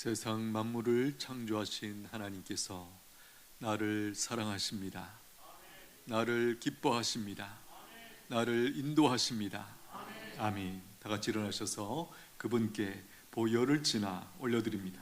세상 만물을 창조하신 하나님께서 나를 사랑하십니다. 나를 기뻐하십니다. 나를 인도하십니다. 아멘. 다 같이 일어나셔서 그분께 보혈을 지나 올려드립니다.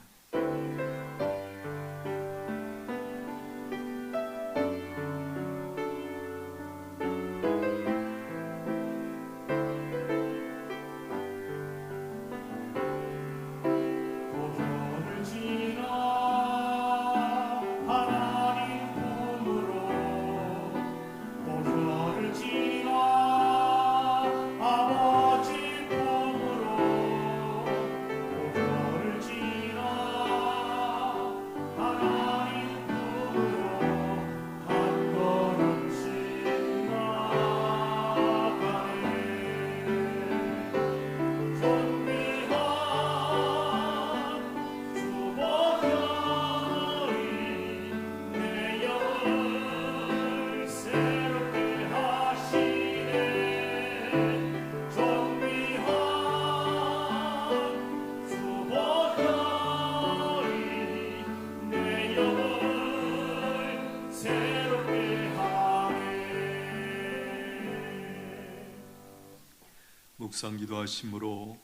묵상 기도하심으로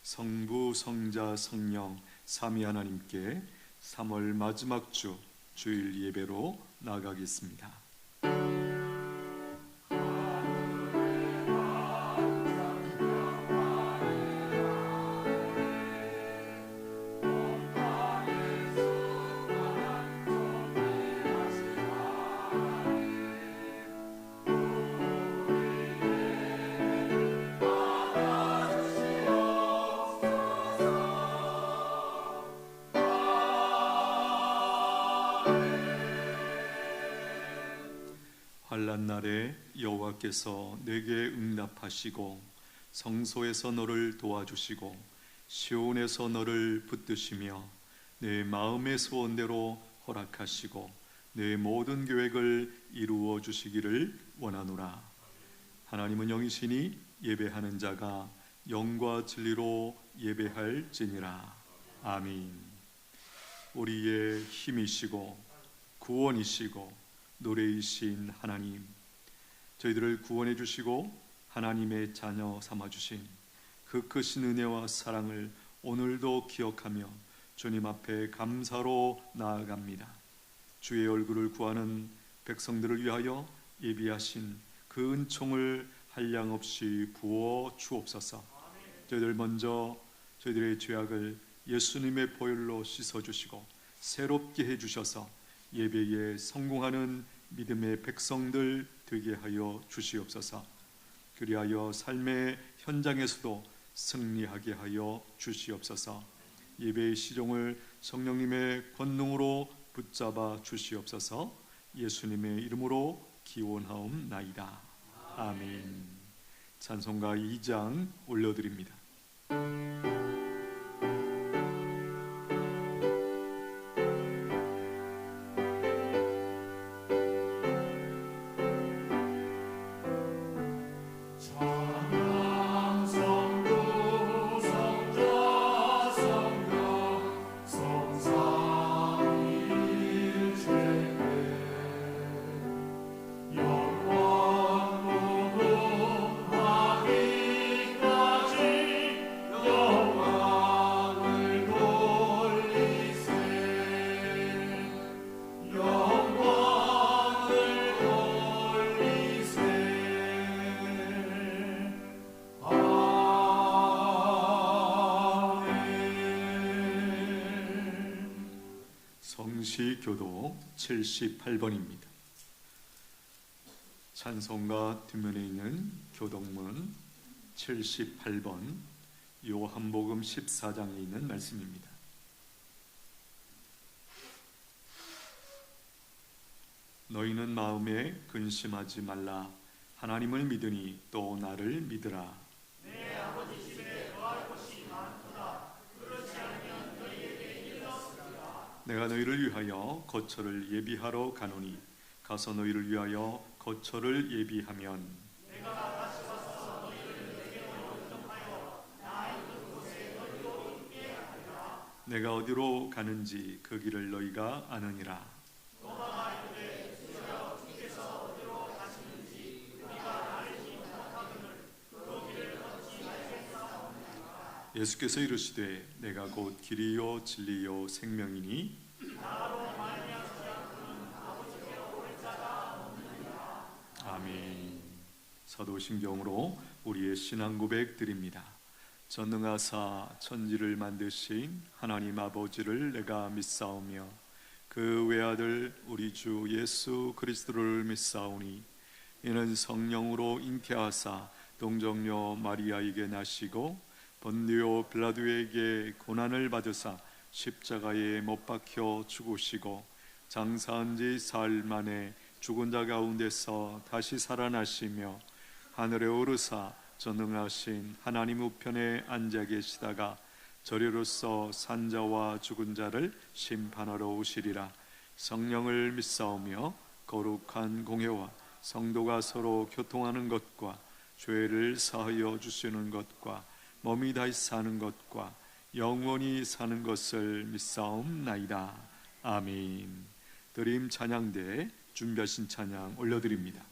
성부, 성자, 성령 삼위 하나님께 3월 마지막 주 주일 예배로 나아가겠습니다. 환난 날에 여호와께서 내게 응답하시고 성소에서 너를 도와주시고 시온에서 너를 붙드시며 내 마음의 소원대로 허락하시고 내 모든 계획을 이루어 주시기를 원하노라. 하나님은 영이시니 예배하는 자가 영과 진리로 예배할지니라. 아멘. 우리의 힘이시고 구원이시고 노래이신 하나님, 저희들을 구원해 주시고 하나님의 자녀 삼아 주신 그 크신 은혜와 사랑을 오늘도 기억하며 주님 앞에 감사로 나아갑니다. 주의 얼굴을 구하는 백성들을 위하여 예비하신 그 은총을 한량없이 부어 주옵소서. 저희들 먼저 저희들의 죄악을 예수님의 보혈로 씻어주시고 새롭게 해주셔서 예배에 성공하는 믿음의 백성들 되게 하여 주시옵소서. 그리하여 삶의 현장에서도 승리하게 하여 주시옵소서. 예배의 시종을 성령님의 권능으로 붙잡아 주시옵소서. 예수님의 이름으로 기원하옵나이다. 아멘. 찬송가 2장 올려드립니다. 성시교도 78번입니다. 찬송가 뒷면에 있는 교동문 78번 요한복음 14장에 있는 말씀입니다. 너희는 마음에 근심하지 말라. 하나님을 믿으니 또 나를 믿으라. 내 아버지 집에 거할 곳이 많도다. 그렇지 않으면 너희에게 이르렀으리라. 내가 너희를 위하여 거처를 예비하러 가노니 가서 너희를 위하여 거처를 예비하면 내가 다시 가서 너희를 내게로 인도하여 나 있는 곳에 너희도 있게 하리라. 내가 어디로 가는지 그 길을 너희가 아느니라. 예수께서 이르시되 내가 곧 길이요 진리요 생명이니 아멘. 사도신경으로 우리의 신앙 고백 드립니다. 전능하사 천지를 만드신 하나님 아버지를 내가 믿사오며 그 외아들 우리 주 예수 그리스도를 믿사오니 이는 성령으로 잉태하사 동정녀 마리아에게 나시고 본디오 빌라도에게 고난을 받으사 십자가에 못 박혀 죽으시고 장사한 지 사흘 만에 죽은 자 가운데서 다시 살아나시며 하늘에 오르사 전능하신 하나님 우편에 앉아 계시다가 저리로서 산자와 죽은 자를 심판하러 오시리라. 성령을 믿사오며 거룩한 공회와 성도가 서로 교통하는 것과 죄를 사하여 주시는 것과 몸이 다시 사는 것과 영원히 사는 것을 믿사옵나이다. 아멘. 드림 찬양대 준비하신 찬양 올려드립니다.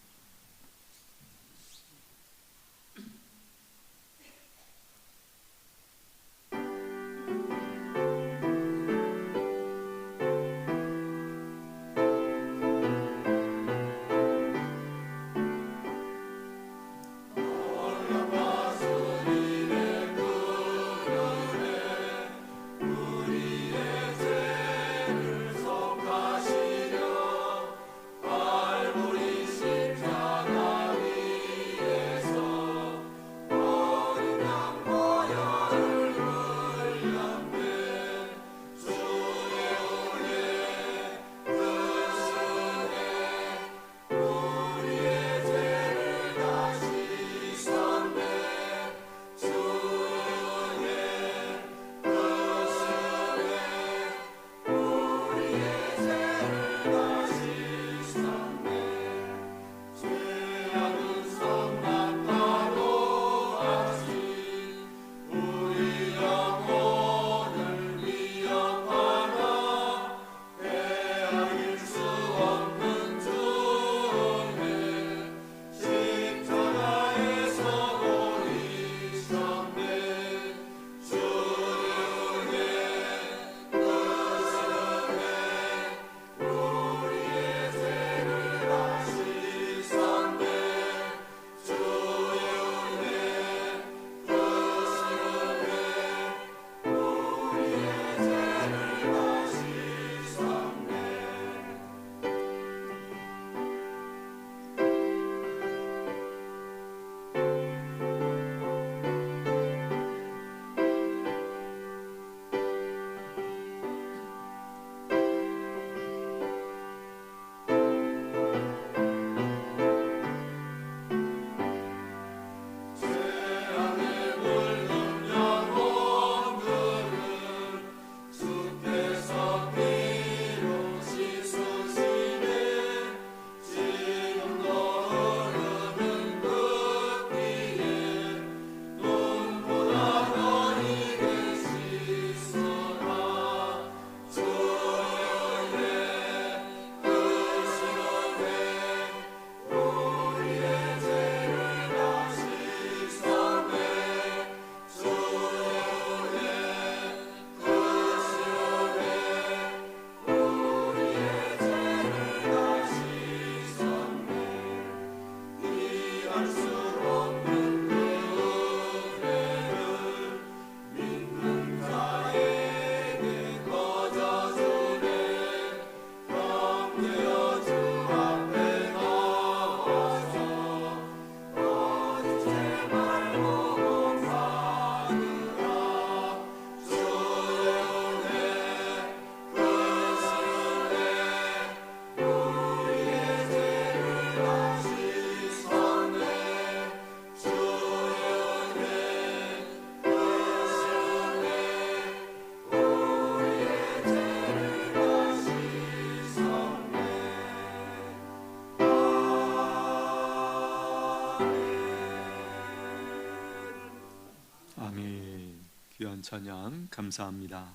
찬양 감사합니다.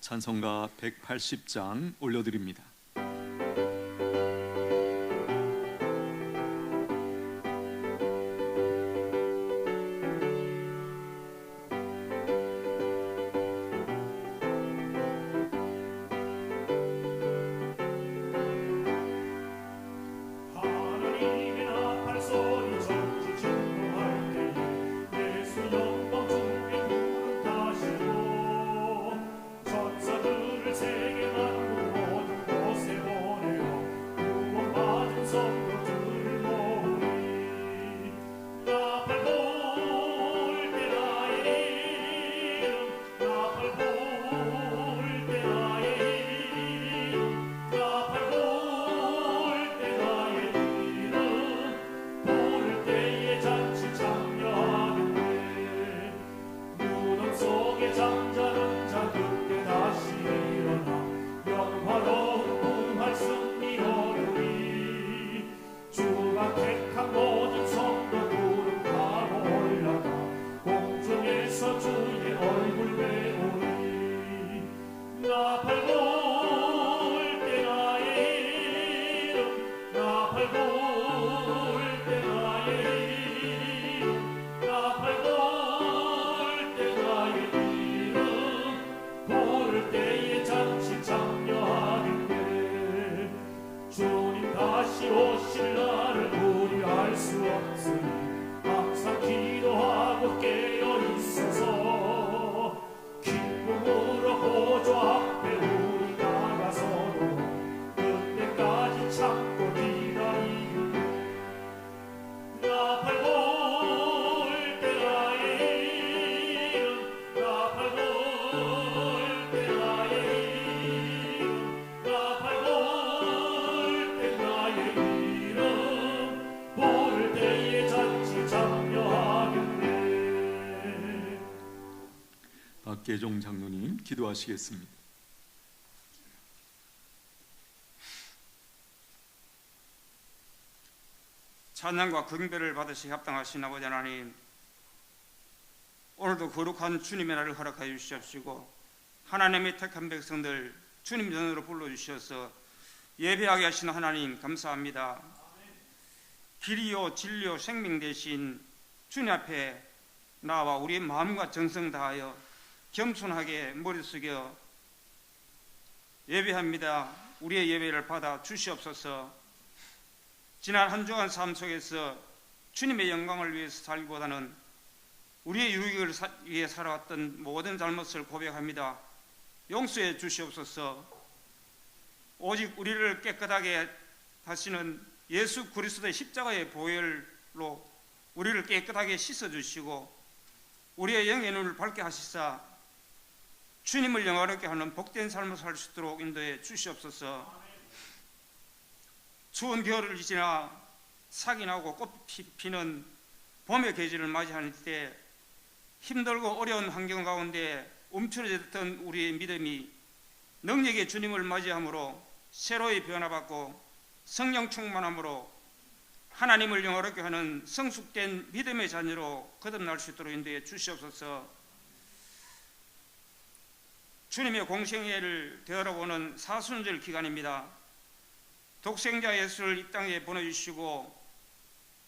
찬송가 180장 올려드립니다. 박계종 장로님 기도하시겠습니다. 찬양과 경배를 받으시 합당하신 아버지 하나님, 오늘도 거룩한 주님의 날을 허락하여 주시옵시고 하나님의 택한 백성들 주님 전으로 불러주셔서 예배하게 하신 하나님 감사합니다. 길이요 진리요 생명 되신 주님 앞에 나와 우리의 마음과 정성 다하여 겸손하게 머리 숙여 예배합니다. 우리의 예배를 받아 주시옵소서. 지난 한 주간 삶 속에서 주님의 영광을 위해서 살기보다는 우리의 유익을 위해 살아왔던 모든 잘못을 고백합니다. 용서해 주시옵소서. 오직 우리를 깨끗하게 하시는 예수 그리스도의 십자가의 보혈로 우리를 깨끗하게 씻어주시고 우리의 영의 눈을 밝게 하시사 주님을 영화롭게 하는 복된 삶을 살 수 있도록 인도해 주시옵소서. 추운 겨울을 지나 삭이 나고 꽃이 피는 봄의 계절을 맞이하는 때 힘들고 어려운 환경 가운데 움츠러졌던 우리의 믿음이 능력의 주님을 맞이함으로 새로이 변화받고 성령 충만함으로 하나님을 영화롭게 하는 성숙된 믿음의 자녀로 거듭날 수 있도록 인도해 주시옵소서. 주님의 공생애를 되돌아보는 사순절 기간입니다. 독생자 예수를 이 땅에 보내주시고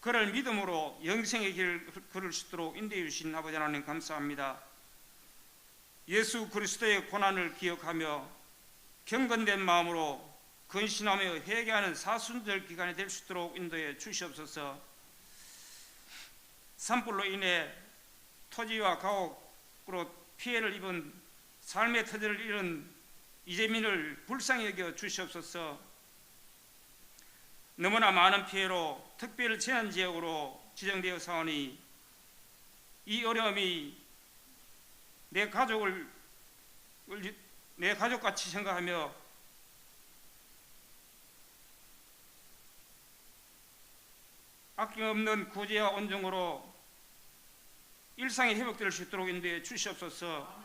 그를 믿음으로 영생의 길을 걸을 수 있도록 인도해 주신 아버지 하나님 감사합니다. 예수 그리스도의 고난을 기억하며 경건된 마음으로 근신하며 회개하는 사순절 기간이 될 수 있도록 인도해 주시옵소서. 산불로 인해 토지와 가옥으로 피해를 입은 삶의 터전을 잃은 이재민을 불쌍히 여겨 주시옵소서. 너무나 많은 피해로 특별 재난지역으로 지정되어 사오니 이 어려움이 내 가족같이 생각하며 아낌없는 구제와 온정으로 일상이 회복될 수 있도록 인도해 주시옵소서.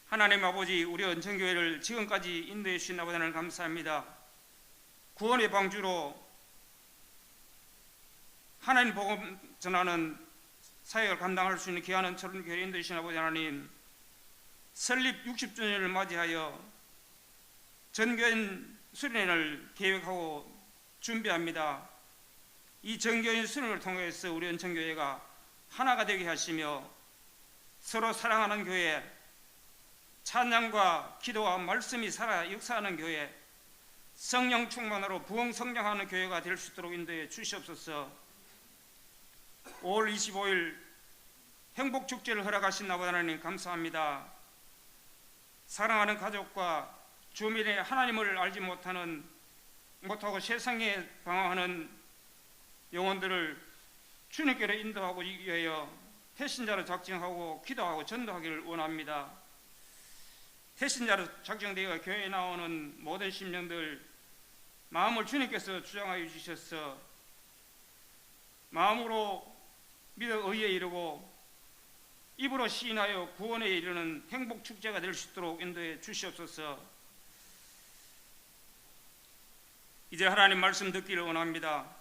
하나님 아버지, 우리 은천교회를 지금까지 인도해 주신 아버지 하나님 감사합니다. 구원의 방주로 하나님 복음 전하는 사역을 감당할 수 있는 귀한 은천교회를 인도해 주신 아버지 하나님, 설립 60주년을 맞이하여 전교인 수련회를 계획하고 준비합니다. 이 전교인 수련회를 통해서 우리 은총교회가 하나가 되게 하시며 서로 사랑하는 교회, 찬양과 기도와 말씀이 살아 역사하는 교회, 성령 충만으로 부흥 성장하는 교회가 될 수 있도록 인도해 주시옵소서. 5월 25일 행복축제를 허락하신 아버지 하나님 감사합니다. 사랑하는 가족과 주민의 하나님을 알지 못하고 세상에 방황하는 영혼들을 주님께로 인도하고 위하여 태신자로 작정하고 기도하고 전도하기를 원합니다. 태신자로 작정되어 교회에 나오는 모든 심령들 마음을 주님께서 주장하여 주셔서 마음으로 믿어 의에 이르고 입으로 시인하여 구원에 이르는 행복축제가 될 수 있도록 인도해 주시옵소서. 이제 하나님 말씀 듣기를 원합니다.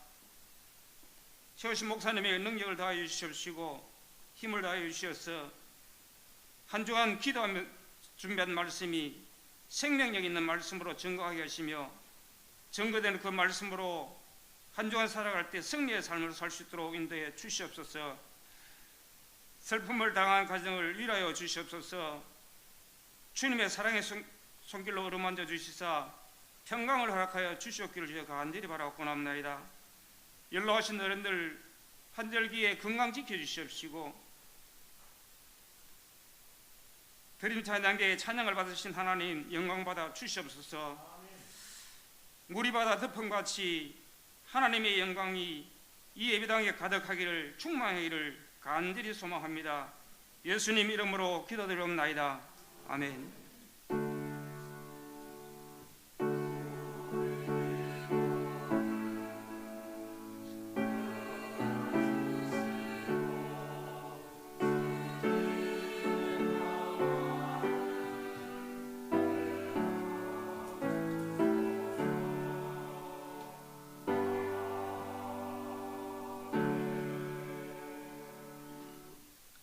최우신 목사님의 능력을 다하여 주시옵시고 힘을 다하여 주셔서 한 주간 기도하며 준비한 말씀이 생명력 있는 말씀으로 증거하게 하시며 증거되는 그 말씀으로 한 주간 살아갈 때 승리의 삶을 살 수 있도록 인도해 주시옵소서. 슬픔을 당한 가정을 위로하여 주시옵소서. 주님의 사랑의 손길로 어루만져 주시사 평강을 허락하여 주시옵기를 주여 간절히 바라옵고나옵나이다. 연로하신 어른들 환절기에 건강 지켜주시옵시고 드림 찬양계의 찬양을 받으신 하나님 영광받아 주시옵소서. 물이 바다 덮음같이 하나님의 영광이 이 예배당에 가득하기를 충만하기를 간절히 소망합니다. 예수님 이름으로 기도드리옵나이다. 아멘.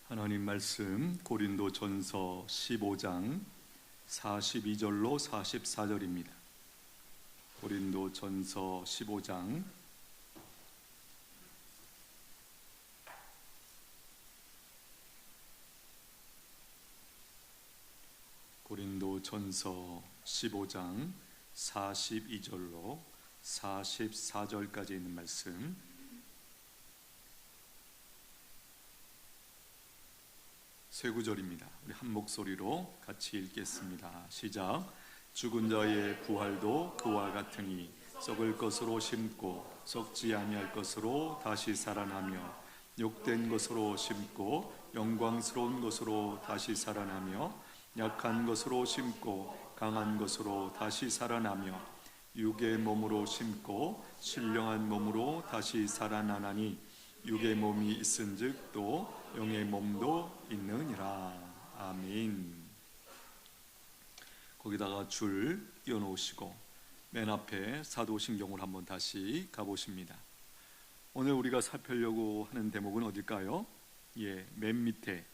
하나님 말씀 고린도전서 15장 42절로 44절입니다. 고린도전서 15장 42절로 44절까지 있는 말씀, 세 구절입니다. 우리 한 목소리로 같이 읽겠습니다. 시작. 죽은 자의 부활도 그와 같으니 썩을 것으로 심고 썩지 아니할 것으로 다시 살아나며 욕된 것으로 심고 영광스러운 것으로 다시 살아나며 약한 것으로 심고 강한 것으로 다시 살아나며 육의 몸으로 심고 신령한 몸으로 다시 살아나나니 육의 몸이 있은즉 또 영의 몸도 있느니라. 아멘. 거기다가 줄 띄워놓으시고 맨 앞에 사도신경을 한번 다시 가보십니다. 오늘 우리가 살펴려고 하는 대목은 어딜까요? 맨 밑에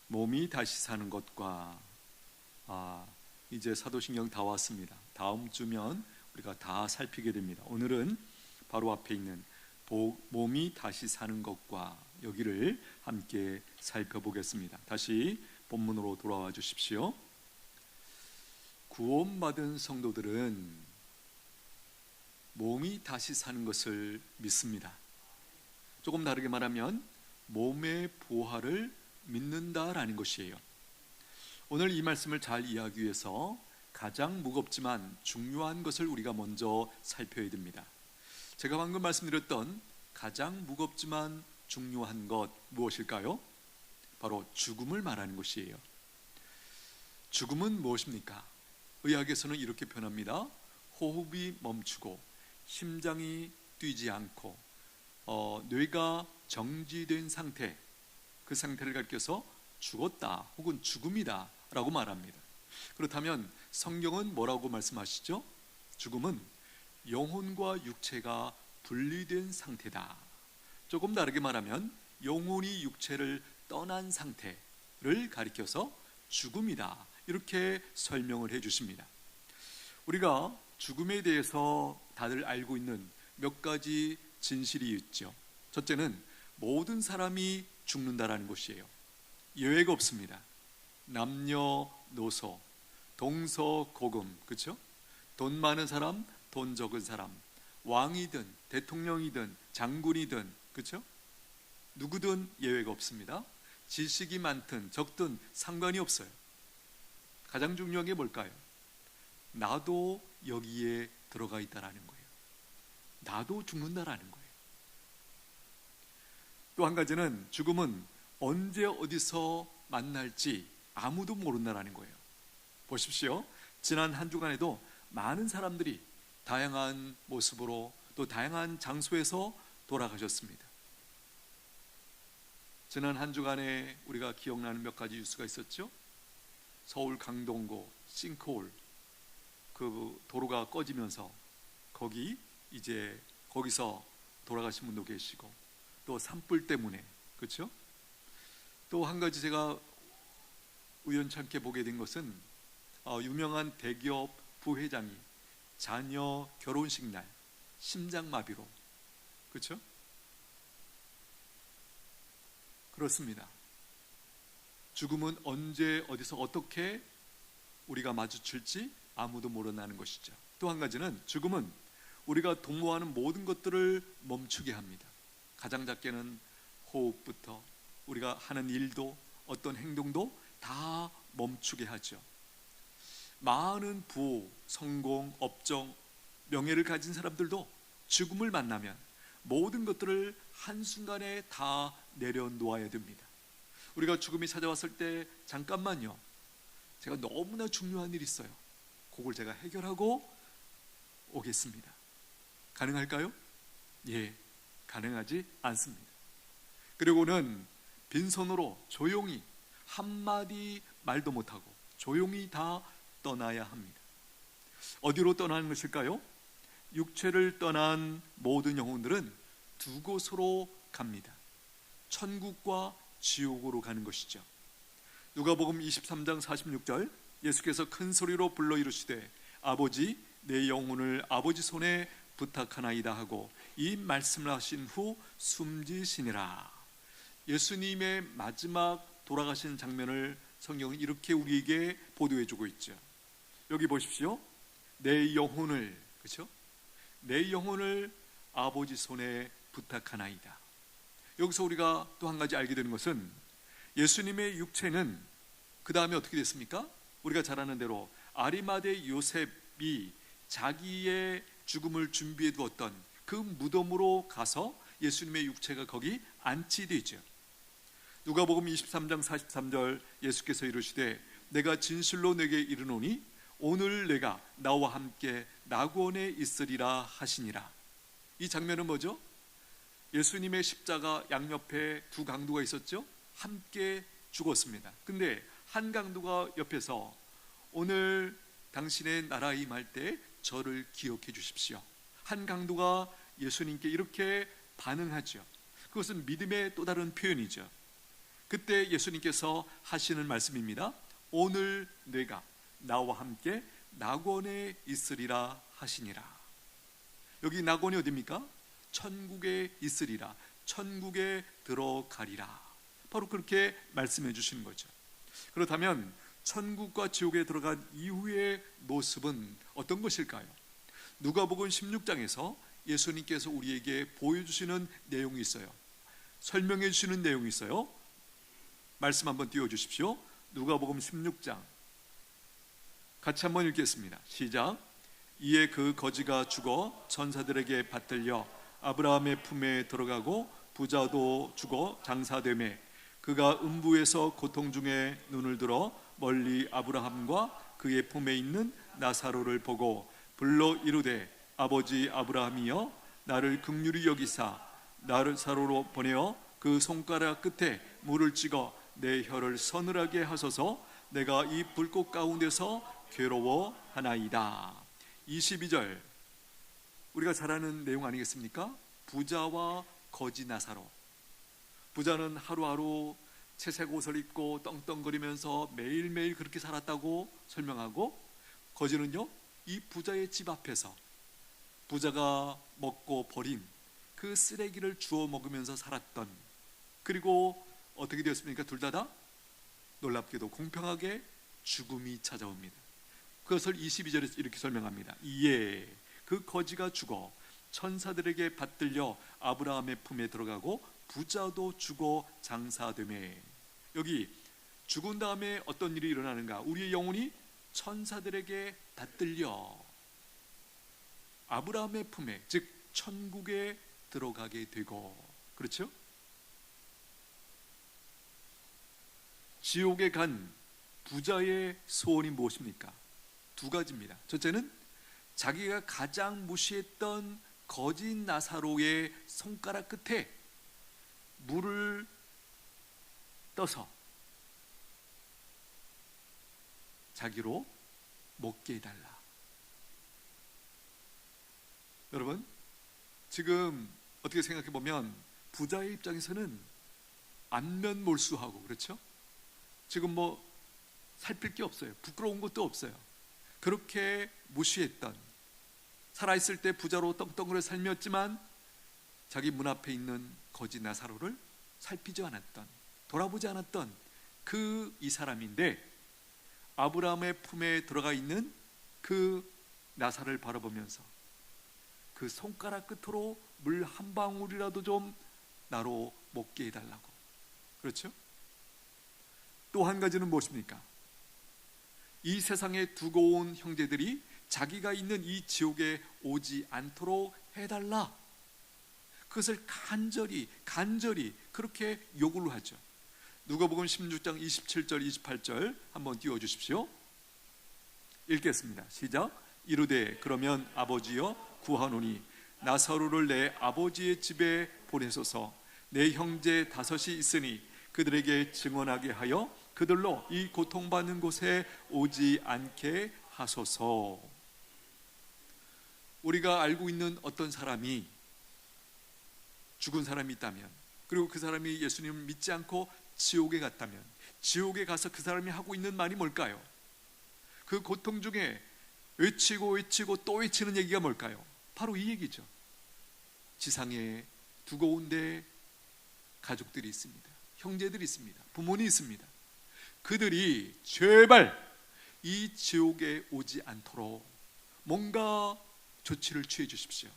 몸이 다시 사는 것과 이제 사도신경 다 왔습니다. 다음 주면 우리가 다 살피게 됩니다. 오늘은 바로 앞에 있는 몸이 다시 사는 것과 여기를 함께 살펴보겠습니다. 다시 본문으로 돌아와 주십시오. 구원받은 성도들은 몸이 다시 사는 것을 믿습니다. 조금 다르게 말하면 몸의 부활을 믿는다라는 것이에요. 오늘 이 말씀을 잘 이해하기 위해서 가장 무겁지만 중요한 것을 우리가 먼저 살펴야 됩니다. 제가 방금 말씀드렸던 가장 무겁지만 중요한 것 무엇일까요? 바로 죽음을 말하는 것이에요. 죽음은 무엇입니까? 의학에서는 이렇게 표현합니다. 호흡이 멈추고 심장이 뛰지 않고 뇌가 정지된 상태, 그 상태를 가리켜서 죽었다 혹은 죽음이다 라고 말합니다. 그렇다면 성경은 뭐라고 말씀하시죠? 죽음은 영혼과 육체가 분리된 상태다. 조금 다르게 말하면 영혼이 육체를 떠난 상태를 가리켜서 죽음이다 이렇게 설명을 해 주십니다. 우리가 죽음에 대해서 다들 알고 있는 몇 가지 진실이 있죠. 첫째는 모든 사람이 죽는다라는 것이에요. 예외가 없습니다. 남녀노소, 동서고금, 그렇죠? 돈 많은 사람, 돈 적은 사람, 왕이든 대통령이든 장군이든, 그렇죠? 누구든 예외가 없습니다. 지식이 많든 적든 상관이 없어요. 가장 중요한 게 뭘까요? 나도 여기에 들어가 있다라는 거예요. 나도 죽는다라는 거예요. 또 한 가지는 죽음은 언제 어디서 만날지 아무도 모른다라는 거예요. 보십시오. 지난 한 주간에도 많은 사람들이 다양한 모습으로 또 다양한 장소에서 돌아가셨습니다. 지난 한 주간에 우리가 기억나는 몇 가지 뉴스가 있었죠. 서울 강동구 싱크홀, 그 도로가 꺼지면서 거기서 돌아가신 분도 계시고, 또 산불 때문에, 그렇죠? 또 한 가지 제가 우연찮게 보게 된 것은 유명한 대기업 부회장이 자녀 결혼식 날 심장마비로, 그렇죠? 그렇습니다. 죽음은 언제 어디서 어떻게 우리가 마주칠지 아무도 모른다는 것이죠. 또 한 가지는 죽음은 우리가 도모하는 모든 것들을 멈추게 합니다. 가장 작게는 호흡부터 우리가 하는 일도 어떤 행동도 다 멈추게 하죠. 많은 부호, 성공, 업적, 명예를 가진 사람들도 죽음을 만나면 모든 것들을 한순간에 다 내려놓아야 됩니다. 우리가 죽음이 찾아왔을 때 잠깐만요, 제가 너무나 중요한 일이 있어요, 그걸 제가 해결하고 오겠습니다. 가능할까요? 예, 가능하지 않습니다. 그리고는 빈손으로 조용히 한마디 말도 못하고 조용히 다 떠나야 합니다. 어디로 떠나는 것일까요? 육체를 떠난 모든 영혼들은 두 곳으로 갑니다. 천국과 지옥으로 가는 것이죠. 누가복음 23장 46절, 예수께서 큰 소리로 불러 이르시되 아버지, 내 영혼을 아버지 손에 부탁하나이다 하고 이 말씀을 하신 후 숨지시니라. 예수님의 마지막 돌아가신 장면을 성경은 이렇게 우리에게 보도해 주고 있죠. 여기 보십시오. 내 영혼을, 그렇죠? 내 영혼을 아버지 손에 부탁하나이다. 여기서 우리가 또 한 가지 알게 되는 것은 예수님의 육체는 그 다음에 어떻게 됐습니까? 우리가 잘 아는 대로 아리마대 요셉이 자기의 죽음을 두었던 두었던 그 무덤으로 가서 예수님의 육체가 거기 안치되죠. 누가복음 23장 43절, 예수께서 이르시되 내가 진실로 내게 이르노니 오늘 내가 나와 함께 낙원에 있으리라 하시니라. 이 장면은 뭐죠? 예수님의 십자가 양옆에 두 강도가 있었죠. 함께 죽었습니다. 근데 한 강도가 옆에서 오늘 당신의 나라에 임할 때 저를 기억해 주십시오. 한 강도가 예수님께 이렇게 반응하죠. 그것은 믿음의 또 다른 표현이죠. 그때 예수님께서 하시는 말씀입니다. 오늘 내가 나와 함께 낙원에 있으리라 하시니라. 여기 낙원이 어디입니까? 천국에 있으리라, 천국에 들어가리라. 바로 그렇게 말씀해 주시는 거죠. 그렇다면 천국과 지옥에 들어간 이후의 모습은 어떤 것일까요? 누가복음 16장에서 예수님께서 우리에게 보여주시는 내용이 있어요. 설명해 주시는 내용이 있어요. 말씀 한번 띄워주십시오. 누가복음 16장 같이 한번 읽겠습니다. 시작. 이에 그 거지가 죽어 천사들에게 받들려 아브라함의 품에 들어가고 부자도 죽어 장사되매 그가 음부에서 고통 중에 눈을 들어 멀리 아브라함과 그의 품에 있는 나사로를 보고 불러 이르되 아버지 아브라함이여 나를 긍휼히 여기사 나사로로 보내어 그 손가락 끝에 물을 찍어 내 혀를 서늘하게 하소서. 내가 이 불꽃 가운데서 괴로워하나이다. 22절 우리가 잘 아는 내용 아니겠습니까? 부자와 거지 나사로. 부자는 하루하루 채색 옷을 입고 떵떵거리면서 매일매일 그렇게 살았다고 설명하고, 거지는요 이 부자의 집 앞에서 부자가 먹고 버린 그 쓰레기를 주워 먹으면서 살았던, 그리고 어떻게 되었습니까? 둘 다 놀랍게도 공평하게 죽음이 찾아옵니다. 그것을 22절에서 이렇게 설명합니다. 이에 그 거지가 죽어 천사들에게 받들려 아브라함의 품에 들어가고 부자도 죽어 장사되매. 여기 죽은 다음에 어떤 일이 일어나는가? 우리의 영혼이 천사들에게 받들려 아브라함의 품에, 즉 천국에 들어가게 되고, 그렇죠? 지옥에 간 부자의 소원이 무엇입니까? 두 가지입니다. 첫째는 자기가 가장 무시했던 거짓 나사로의 손가락 끝에 물을 떠서 자기로 먹게 해달라. 여러분, 지금 어떻게 생각해 보면 부자의 입장에서는 안면몰수하고, 그렇죠? 지금 뭐 살필 게 없어요. 부끄러운 것도 없어요. 그렇게 무시했던, 살아있을 때 부자로 떵떵거려 살았지만 자기 문 앞에 있는 거지 나사로를 살피지 않았던, 돌아보지 않았던 그 이 사람인데, 아브라함의 품에 들어가 있는 그 나사를 바라보면서 그 손가락 끝으로 물 한 방울이라도 좀 나로 먹게 해달라고. 그렇죠? 또 한 가지는 무엇입니까? 이 세상에 두고 온 형제들이 자기가 있는 이 지옥에 오지 않도록 해달라. 그것을 간절히 그렇게 요구를 하죠. 누가복음 16장 27절 28절 한번 띄워주십시오. 읽겠습니다. 시작. 이르되 그러면 아버지여 구하노니 나사로를 내 아버지의 집에 보내소서. 내 형제 5이 있으니 그들에게 증언하게 하여 그들로 이 고통받는 곳에 오지 않게 하소서. 우리가 알고 있는 어떤 사람이, 죽은 사람이 있다면, 그리고 그 사람이 예수님을 믿지 않고 지옥에 갔다면, 지옥에 가서 그 사람이 하고 있는 말이 뭘까요? 그 고통 중에 외치고 또 외치는 얘기가 뭘까요? 바로 이 얘기죠. 지상에 두고 온 데 가족들이 있습니다. 형제들이 있습니다. 부모님이 있습니다. 그들이 제발 이 지옥에 오지 않도록 뭔가 조치를 취해 주십시오.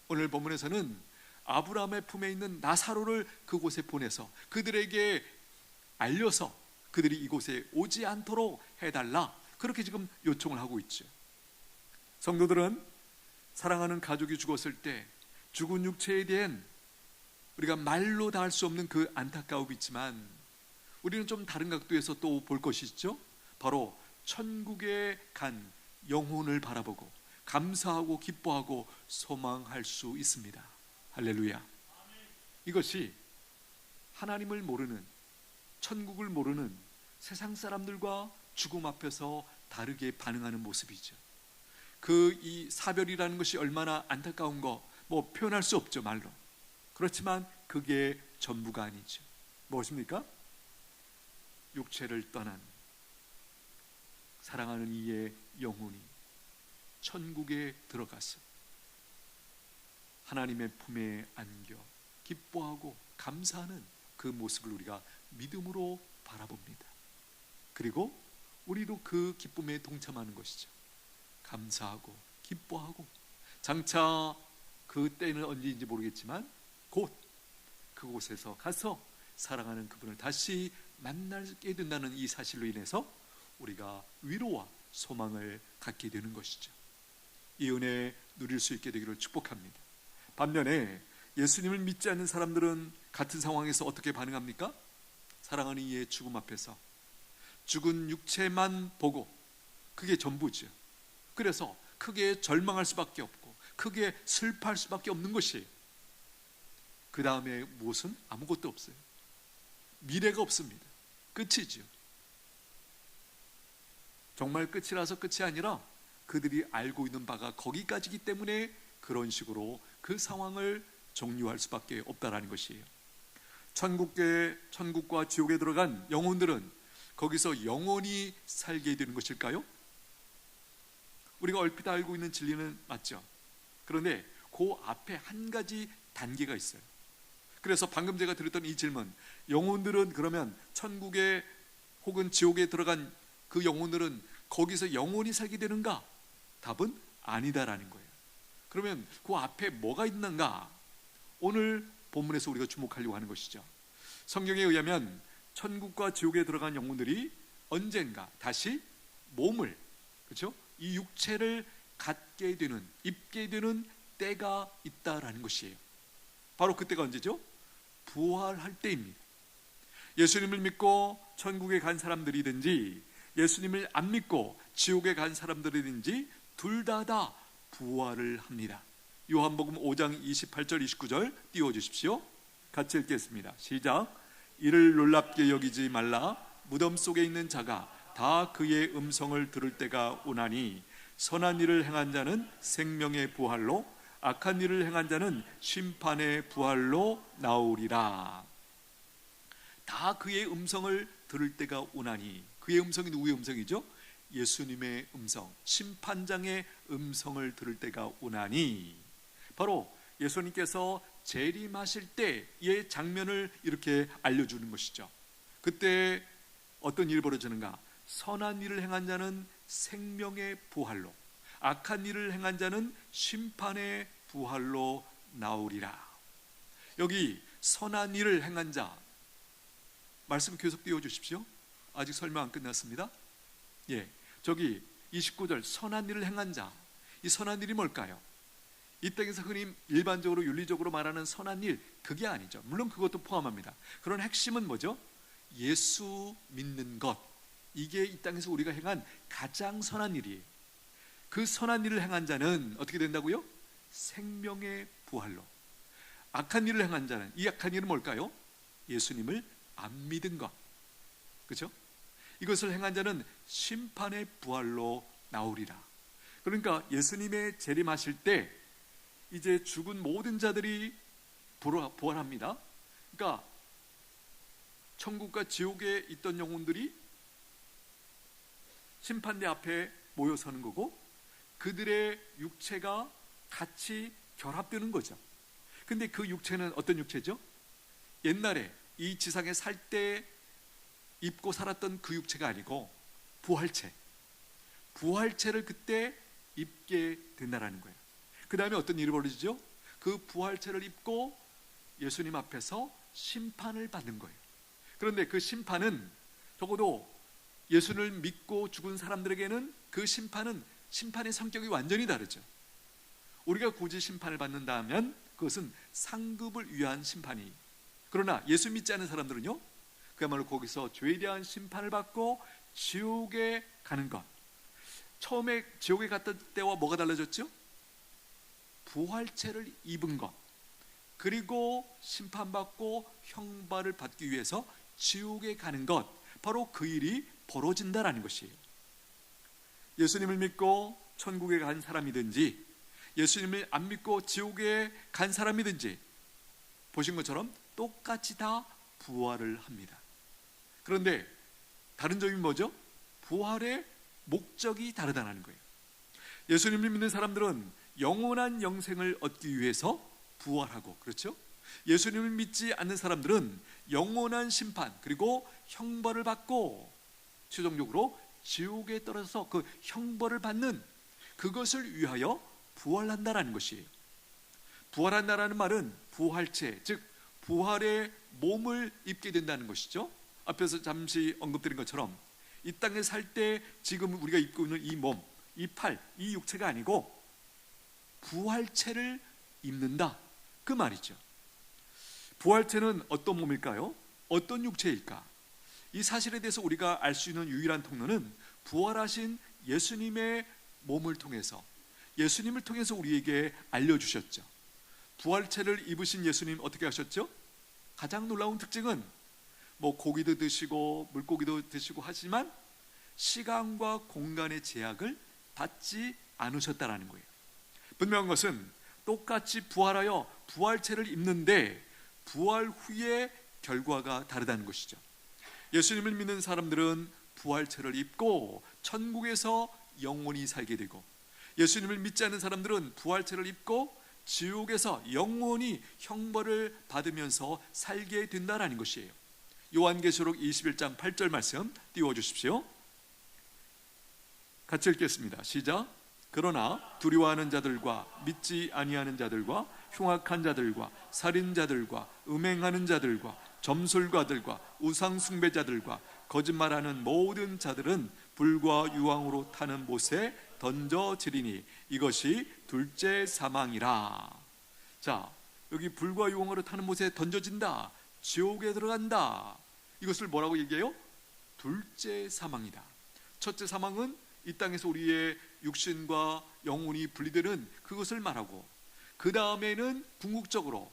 오늘 본문에서는 아브라함의 품에 있는 나사로를 그곳에 보내서 그들에게 알려서 그들이 이곳에 오지 않도록 해달라, 그렇게 지금 요청을 하고 있죠. 성도들은 사랑하는 가족이 죽었을 때 죽은 육체에 대한 우리가 말로 다 할 수 없는 그 안타까움이 있지만, 우리는 좀 다른 각도에서 또 볼 것이 있죠. 바로 천국에 간 영혼을 바라보고 감사하고 기뻐하고 소망할 수 있습니다. 할렐루야. 이것이 하나님을 모르는, 천국을 모르는 세상 사람들과 죽음 앞에서 다르게 반응하는 모습이죠. 그 이 사별이라는 것이 얼마나 안타까운 거 뭐 표현할 수 없죠, 말로. 그렇지만 그게 전부가 아니죠. 무엇입니까? 육체를 떠난 사랑하는 이의 영혼이 천국에 들어가서 하나님의 품에 안겨 기뻐하고 감사하는 그 모습을 우리가 믿음으로 바라봅니다. 그리고 우리도 그 기쁨에 동참하는 것이죠. 감사하고 기뻐하고, 장차 그 때는 언제인지 모르겠지만 곧 그곳에서 가서 사랑하는 그분을 다시 만나게 된다는 이 사실로 인해서 우리가 위로와 소망을 갖게 되는 것이죠. 이 은혜 누릴 수 있게 되기를 축복합니다. 반면에 예수님을 믿지 않는 사람들은 같은 상황에서 어떻게 반응합니까? 사랑하는 이의 죽음 앞에서 죽은 육체만 보고 그게 전부죠. 그래서 크게 절망할 수밖에 없고 크게 슬퍼할 수밖에 없는 것이에요. 그 다음에 무엇은? 아무것도 없어요. 미래가 없습니다. 끝이죠. 정말 끝이라서 끝이 아니라 그들이 알고 있는 바가 거기까지이기 때문에 그런 식으로 그 상황을 종료할 수밖에 없다라는 것이에요. 천국과 지옥에 들어간 영혼들은 거기서 영원히 살게 되는 것일까요? 우리가 얼핏 알고 있는 진리는 맞죠. 그런데 그 앞에 한 가지 단계가 있어요. 그래서 방금 제가 드렸던 이 질문, 영혼들은 그러면 천국에 혹은 지옥에 들어간 그 영혼들은 거기서 영원히 살게 되는가? 답은 아니다라는 거예요. 그러면 그 앞에 뭐가 있는가? 오늘 본문에서 우리가 주목하려고 하는 것이죠. 성경에 의하면 천국과 지옥에 들어간 영혼들이 언젠가 다시 몸을, 그렇죠? 이 육체를 갖게 되는, 입게 되는 때가 있다라는 것이에요. 바로 그때가 언제죠? 부활할 때입니다. 예수님을 믿고 천국에 간 사람들이든지 예수님을 안 믿고 지옥에 간 사람들이든지 둘 다 부활을 합니다. 요한복음 5장 28절 29절 띄워주십시오. 같이 읽겠습니다. 시작. 이를 놀랍게 여기지 말라. 무덤 속에 있는 자가 다 그의 음성을 들을 때가 오나니 선한 일을 행한 자는 생명의 부활로, 악한 일을 행한 자는 심판의 부활로 나오리라. 다 그의 음성을 들을 때가 오나니, 그의 음성이 누구의 음성이죠? 예수님의 음성, 심판장의 음성을 들을 때가 오나니, 바로 예수님께서 재림하실 때의 장면을 이렇게 알려주는 것이죠. 그때 어떤 일이 벌어지는가? 선한 일을 행한 자는 생명의 부활로, 악한 일을 행한 자는 심판의 부활로 나오리라. 여기 선한 일을 행한 자, 말씀 계속 띄워주십시오. 아직 설명 안 끝났습니다. 예, 저기 29절 선한 일을 행한 자, 이 선한 일이 뭘까요? 이 땅에서 흔히 일반적으로 윤리적으로 말하는 선한 일, 그게 아니죠. 물론 그것도 포함합니다. 그런 핵심은 뭐죠? 예수 믿는 것, 이게 이 땅에서 우리가 행한 가장 선한 일이에요. 그 선한 일을 행한 자는 어떻게 된다고요? 생명의 부활로. 악한 일을 행한 자는, 이 악한 일은 뭘까요? 예수님을 안 믿은 것, 그렇죠? 이것을 행한 자는 심판의 부활로 나오리라. 그러니까 예수님의 재림하실 때 이제 죽은 모든 자들이 부활합니다. 그러니까 천국과 지옥에 있던 영혼들이 심판대 앞에 모여서는 거고, 그들의 육체가 같이 결합되는 거죠. 근데 그 육체는 어떤 육체죠? 옛날에 이 지상에 살 때 입고 살았던 그 육체가 아니고 부활체를 그때 입게 된다라는 거예요. 그 다음에 어떤 일이 벌어지죠? 그 부활체를 입고 예수님 앞에서 심판을 받는 거예요. 그런데 그 심판은 적어도 예수를 믿고 죽은 사람들에게는 그 심판의 성격이 완전히 다르죠. 우리가 굳이 심판을 받는다면 그것은 상급을 위한 심판이, 그러나 예수 믿지 않는 사람들은요, 그야말로 거기서 죄에 대한 심판을 받고 지옥에 가는 것. 처음에 지옥에 갔던 때와 뭐가 달라졌죠? 부활체를 입은 것, 그리고 심판받고 형벌을 받기 위해서 지옥에 가는 것, 바로 그 일이 벌어진다라는 것이에요. 예수님을 믿고 천국에 간 사람이든지 예수님을 안 믿고 지옥에 간 사람이든지 보신 것처럼 똑같이 다 부활을 합니다. 그런데 다른 점이 뭐죠? 부활의 목적이 다르다는 거예요. 예수님을 믿는 사람들은 영원한 영생을 얻기 위해서 부활하고, 그렇죠? 예수님을 믿지 않는 사람들은 영원한 심판 그리고 형벌을 받고 최종적으로 지옥에 떨어져서 그 형벌을 받는, 그것을 위하여 부활한다라는 것이에요. 부활한다라는 말은 부활체, 즉 부활의 몸을 입게 된다는 것이죠. 앞에서 잠시 언급드린 것처럼 이 땅에 살 때 지금 우리가 입고 있는 이 몸, 이 팔, 이 육체가 아니고 부활체를 입는다, 그 말이죠. 부활체는 어떤 몸일까요? 어떤 육체일까? 이 사실에 대해서 우리가 알 수 있는 유일한 통로는 부활하신 예수님의 몸을 통해서, 예수님을 통해서 우리에게 알려주셨죠. 부활체를 입으신 예수님 어떻게 하셨죠? 가장 놀라운 특징은 고기도 드시고 물고기도 드시고 하지만 시간과 공간의 제약을 받지 않으셨다라는 거예요. 분명한 것은 똑같이 부활하여 부활체를 입는데 부활 후에 결과가 다르다는 것이죠. 예수님을 믿는 사람들은 부활체를 입고 천국에서 영원히 살게 되고, 예수님을 믿지 않는 사람들은 부활체를 입고 지옥에서 영원히 형벌을 받으면서 살게 된다라는 것이에요. 요한계시록 21장 8절 말씀 띄워주십시오. 같이 읽겠습니다. 시작. 그러나 두려워하는 자들과 믿지 아니하는 자들과 흉악한 자들과 살인자들과 음행하는 자들과 점술가들과 우상숭배자들과 거짓말하는 모든 자들은 불과 유황으로 타는 못에 던져지리니 이것이 둘째 사망이라. 자, 여기 불과 유황으로 타는 못에 던져진다, 지옥에 들어간다, 이것을 뭐라고 얘기해요? 둘째 사망이다. 첫째 사망은 이 땅에서 우리의 육신과 영혼이 분리되는 그것을 말하고, 그 다음에는 궁극적으로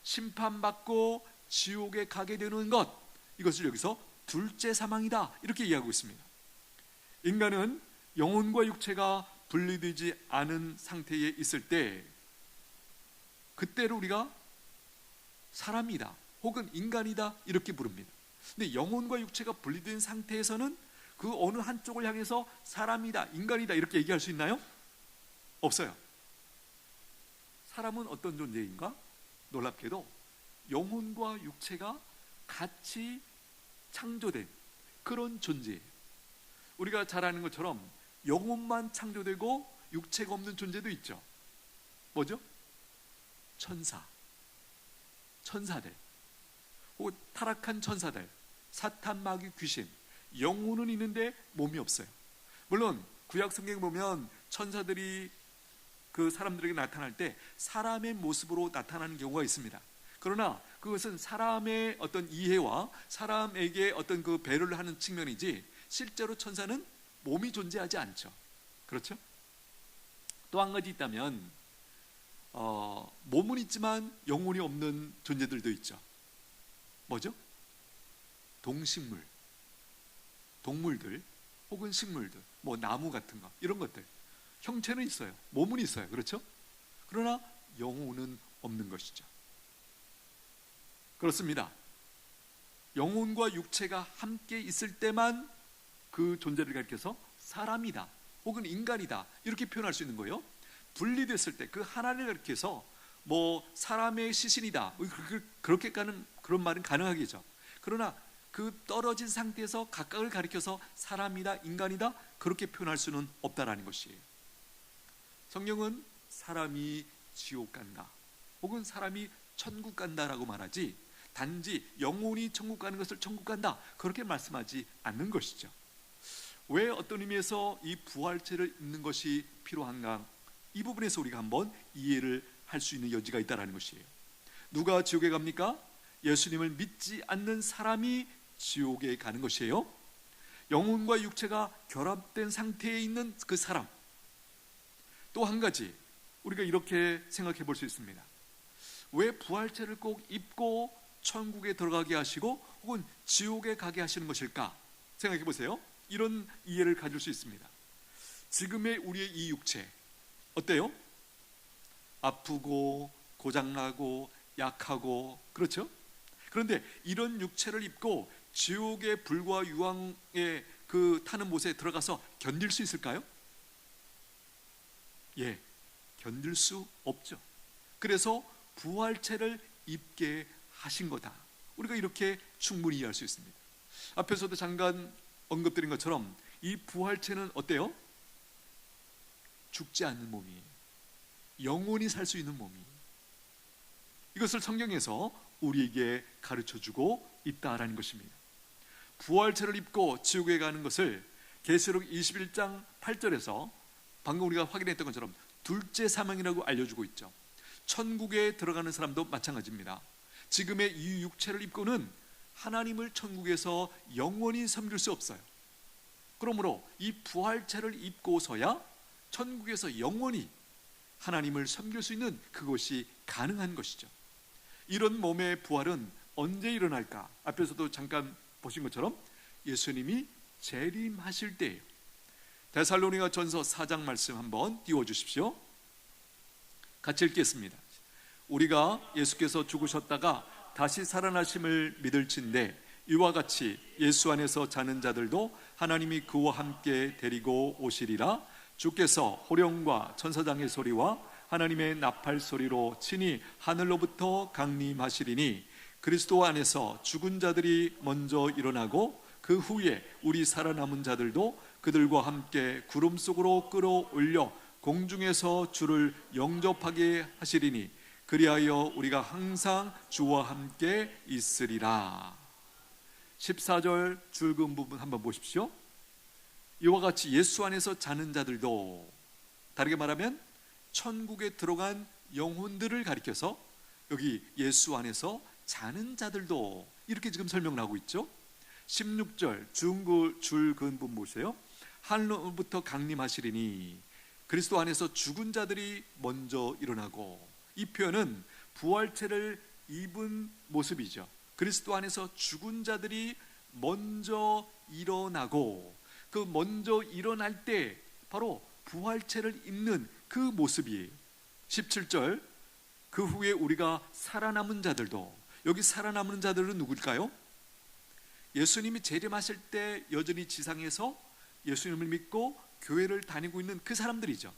심판받고 지옥에 가게 되는 것, 이것을 여기서 둘째 사망이다 이렇게 이해하고 있습니다. 인간은 영혼과 육체가 분리되지 않은 상태에 있을 때, 그때를 우리가 사람이다 혹은 인간이다 이렇게 부릅니다. 근데 영혼과 육체가 분리된 상태에서는 그 어느 한쪽을 향해서 사람이다, 인간이다 이렇게 얘기할 수 있나요? 없어요. 사람은 어떤 존재인가? 놀랍게도 영혼과 육체가 같이 창조된 그런 존재예요. 우리가 잘 아는 것처럼 영혼만 창조되고 육체가 없는 존재도 있죠. 뭐죠? 천사들, 혹은 타락한 천사들, 사탄, 마귀, 귀신, 영혼은 있는데 몸이 없어요. 물론 구약 성경에 보면 천사들이 그 사람들에게 나타날 때 사람의 모습으로 나타나는 경우가 있습니다. 그러나 그것은 사람의 어떤 이해와 사람에게 어떤 그 배려를 하는 측면이지, 실제로 천사는 몸이 존재하지 않죠. 그렇죠? 또 한 가지 있다면, 몸은 있지만 영혼이 없는 존재들도 있죠. 뭐죠? 동물들 혹은 식물들, 뭐 나무 같은 거, 이런 것들, 형체는 있어요, 몸은 있어요. 그렇죠? 그러나 영혼은 없는 것이죠. 그렇습니다. 영혼과 육체가 함께 있을 때만 그 존재를 가리켜서 사람이다 혹은 인간이다 이렇게 표현할 수 있는 거예요. 분리됐을 때 그 하나를 가리켜서 뭐 사람의 시신이다 그렇게 가는 그런 말은 가능하겠죠. 그러나 그 떨어진 상태에서 각각을 가리켜서 사람이다, 인간이다 그렇게 표현할 수는 없다라는 것이에요. 성경은 사람이 지옥 간다 혹은 사람이 천국 간다라고 말하지, 단지 영혼이 천국 가는 것을 천국 간다 그렇게 말씀하지 않는 것이죠. 왜 어떤 의미에서 이 부활체를 입는 것이 필요한가, 이 부분에서 우리가 한번 이해를 할 수 있는 여지가 있다는 것이에요. 누가 지옥에 갑니까? 예수님을 믿지 않는 사람이 지옥에 가는 것이에요. 영혼과 육체가 결합된 상태에 있는 그 사람. 또 한 가지 우리가 이렇게 생각해 볼 수 있습니다. 왜 부활체를 꼭 입고 천국에 들어가게 하시고 혹은 지옥에 가게 하시는 것일까 생각해 보세요. 이런 이해를 가질 수 있습니다. 지금의 우리의 이 육체 어때요? 아프고 고장나고 약하고, 그렇죠? 그런데 이런 육체를 입고 지옥의 불과 유황에 그 타는 못에 들어가서 견딜 수 있을까요? 예, 견딜 수 없죠. 그래서 부활체를 입게 하신 거다, 우리가 이렇게 충분히 이해할 수 있습니다. 앞에서도 잠깐 언급드린 것처럼 이 부활체는 어때요? 죽지 않는 몸이에요. 영원히 살 수 있는 몸이. 이것을 성경에서 우리에게 가르쳐주고 있다라는 것입니다. 부활체를 입고 지옥에 가는 것을 계시록 21장 8절에서 방금 우리가 확인했던 것처럼 둘째 사망이라고 알려주고 있죠. 천국에 들어가는 사람도 마찬가지입니다. 지금의 이 육체를 입고는 하나님을 천국에서 영원히 섬길 수 없어요. 그러므로 이 부활체를 입고서야 천국에서 영원히 하나님을 섬길 수 있는 그것이 가능한 것이죠. 이런 몸의 부활은 언제 일어날까? 앞에서도 잠깐 보신 것처럼 예수님이 재림하실 때예요. 데살로니가 전서 4장 말씀 한번 띄워주십시오. 같이 읽겠습니다. 우리가 예수께서 죽으셨다가 다시 살아나심을 믿을진대 이와 같이 예수 안에서 자는 자들도 하나님이 그와 함께 데리고 오시리라. 주께서 호령과 천사장의 소리와 하나님의 나팔 소리로 친히 하늘로부터 강림하시리니 그리스도 안에서 죽은 자들이 먼저 일어나고 그 후에 우리 살아남은 자들도 그들과 함께 구름 속으로 끌어올려 공중에서 주를 영접하게 하시리니 그리하여 우리가 항상 주와 함께 있으리라. 14절 줄금 부분 한번 보십시오. 이와 같이 예수 안에서 자는 자들도, 다르게 말하면 천국에 들어간 영혼들을 가리켜서 여기 예수 안에서 자는 자들도 이렇게 지금 설명을 하고 있죠. 16절 줄근 부분 보세요. 하늘로부터 강림하시리니 그리스도 안에서 죽은 자들이 먼저 일어나고, 이 표현은 부활체를 입은 모습이죠. 그리스도 안에서 죽은 자들이 먼저 일어나고 그 먼저 일어날 때 바로 부활체를 입는 그 모습이에요. 17절 그 후에 우리가 살아남은 자들도, 여기 살아남은 자들은 누구일까요? 예수님이 재림하실 때 여전히 지상에서 예수님을 믿고 교회를 다니고 있는 그 사람들이죠.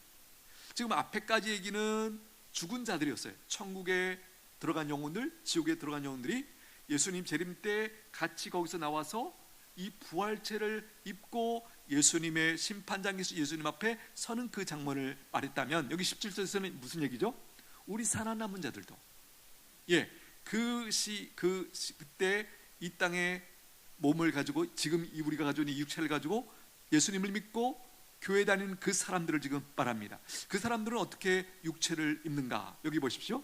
지금 앞에까지 얘기는 죽은 자들이었어요. 천국에 들어간 영혼들, 지옥에 들어간 영혼들이 예수님 재림 때 같이 거기서 나와서 이 부활체를 입고 예수님의 심판장에서 예수님 앞에 서는 그 장면을 말했다면, 여기 17절에서는 무슨 얘기죠? 우리 살아남은 자들도, 그때 이 땅에 몸을 가지고 지금 우리가 가지고 있는 이 육체를 가지고 예수님을 믿고 교회 다니는 그 사람들을 지금 말합니다. 그 사람들은 어떻게 육체를 입는가? 여기 보십시오.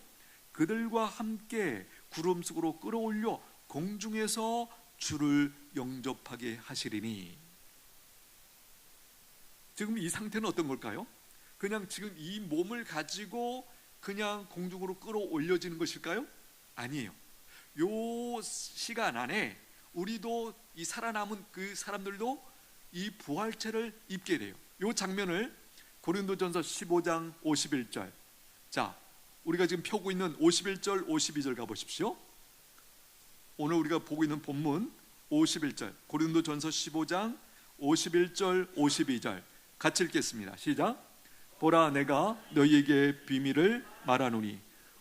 그들과 함께 구름 속으로 끌어올려 공중에서 주를 영접하게 하시리니. 지금 이 상태는 어떤 걸까요? 그냥 지금 이 몸을 가지고 그냥 공중으로 끌어올려지는 것일까요? 아니에요. 요 시간 안에 우리도, 이 살아남은 그 사람들도 이 부활체를 입게 돼요. 요 장면을 고린도전서 15장 51절, 자, 우리가 지금 펴고 있는 51절 52절 가보십시오. 오늘 우리가 보고 있는 본문 51절, 고린도전서 15장 51절 52절 같이 읽겠습니다. 시작. 보라, 내가 너희에게 비밀을 말하노니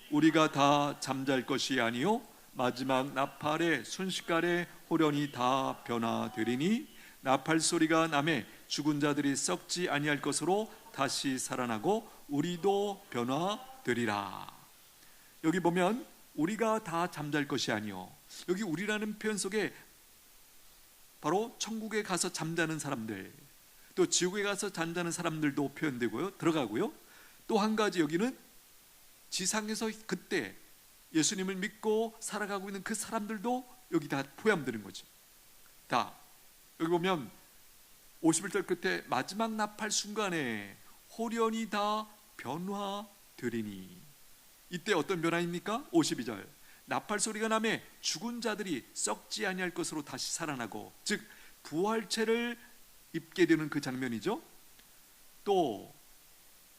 우리가 다 잠잘 것이 아니요 마지막 나팔의 순식간에 호련히 다 변화되리니 나팔 소리가 나매 죽은 자들이 썩지 아니할 것으로 다시 살아나고 우리도 변화되리라. 여기 보면 우리가 다 잠잘 것이 아니요, 여기 우리라는 표현 속에 바로 천국에 가서 잠자는 사람들, 또 지옥에 가서 잠자는 사람들도 표현되고요, 들어가고요. 또 한 가지, 여기는 지상에서 그때 예수님을 믿고 살아가고 있는 그 사람들도 여기 다 포함되는 거죠. 다 여기 보면 51절 끝에 마지막 나팔 순간에 호련히 다 변화되리니, 이때 어떤 변화입니까? 52절 나팔 소리가 나매 죽은 자들이 썩지 아니할 것으로 다시 살아나고, 즉 부활체를 입게 되는 그 장면이죠. 또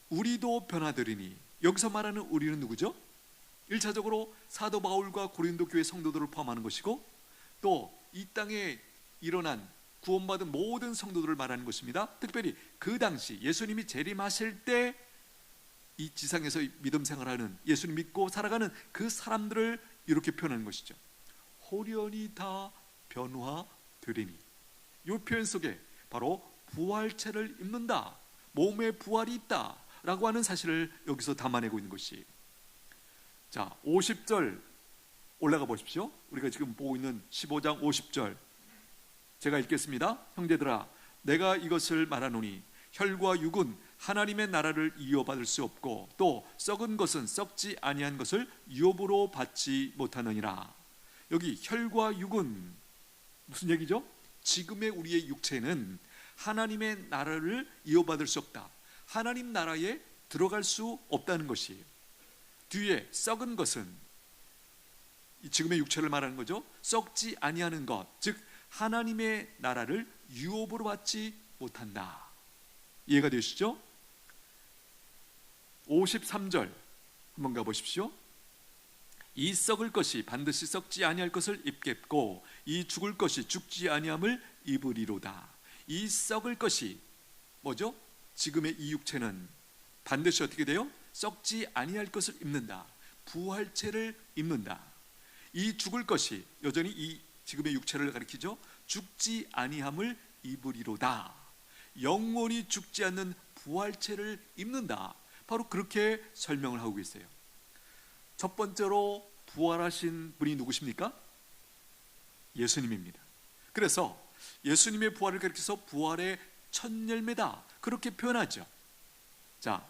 우리도 변화되리니, 여기서 말하는 우리는 누구죠? 1차적으로 사도 바울과 고린도 교회 성도들을 포함하는 것이고, 또 이 땅에 일어난 구원받은 모든 성도들을 말하는 것입니다. 특별히 그 당시 예수님이 재림하실 때 이 지상에서 믿음 생활하는, 예수님 믿고 살아가는 그 사람들을 이렇게 표현하는 것이죠. 호련히 다 변화되리니, 이 표현 속에 바로 부활체를 입는다, 몸에 부활이 있다 라고 하는 사실을 여기서 담아내고 있는 것이. 자, 50절 올라가 보십시오. 우리가 지금 보고 있는 15장 50절 제가 읽겠습니다. 형제들아, 내가 이것을 말하노니 혈과 육은 하나님의 나라를 이어받을 수 없고 또 썩은 것은 썩지 아니한 것을 유업으로 받지 못하느니라. 여기 혈과 육은 무슨 얘기죠? 지금의 우리의 육체는 하나님의 나라를 이어받을 수 없다, 하나님 나라에 들어갈 수 없다는 것이에요. 뒤에 썩은 것은 지금의 육체를 말하는 거죠. 썩지 아니하는 것, 즉 하나님의 나라를 유업으로 받지 못한다. 이해가 되시죠? 53절 한번 가보십시오. 이 썩을 것이 반드시 썩지 아니할 것을 입겠고 이 죽을 것이 죽지 아니함을 입으리로다. 이 썩을 것이 뭐죠? 지금의 이 육체는 반드시 어떻게 돼요? 썩지 아니할 것을 입는다. 부활체를 입는다. 이 죽을 것이 여전히 이 지금의 육체를 가리키죠. 죽지 아니함을 입으리로다. 영원히 죽지 않는 부활체를 입는다. 바로 그렇게 설명을 하고 있어요. 첫 번째로 부활하신 분이 누구십니까? 예수님입니다. 그래서 예수님의 부활을 가리켜서 부활의 첫 열매다 그렇게 표현하죠. 자,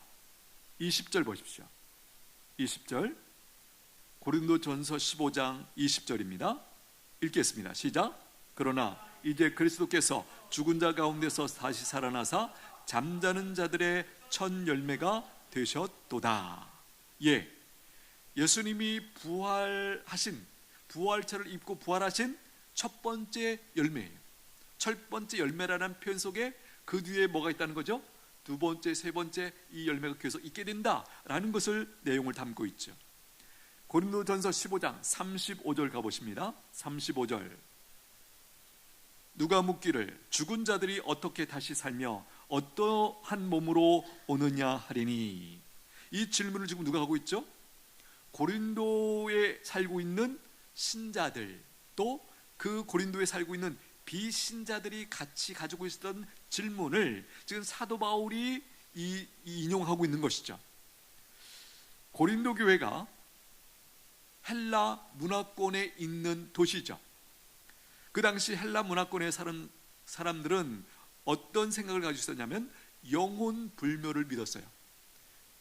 20절 보십시오. 20절 고린도전서 15장 20절입니다. 읽겠습니다. 시작. 그러나 이제 그리스도께서 죽은 자 가운데서 다시 살아나사 잠자는 자들의 첫 열매가 되셨도다. 예, 예수님이 부활하신, 부활체를 입고 부활하신 첫 번째 열매예요. 첫 번째 열매라는 표현 속에 그 뒤에 뭐가 있다는 거죠? 두 번째, 세 번째 이 열매가 계속 있게 된다라는 것을 내용을 담고 있죠. 고린도전서 15장 35절 가보십니다. 35절 누가 묻기를 죽은 자들이 어떻게 다시 살며 어떠한 몸으로 오느냐 하리니. 이 질문을 지금 누가 하고 있죠? 고린도에 살고 있는 신자들 또 그 고린도에 살고 있는 비신자들이 같이 가지고 있었던 질문을 지금 사도 바울이 인용하고 있는 것이죠. 고린도 교회가 헬라 문화권에 있는 도시죠. 그 당시 헬라 문화권에 사는 사람들은 어떤 생각을 가지고 있었냐면 영혼 불멸을 믿었어요.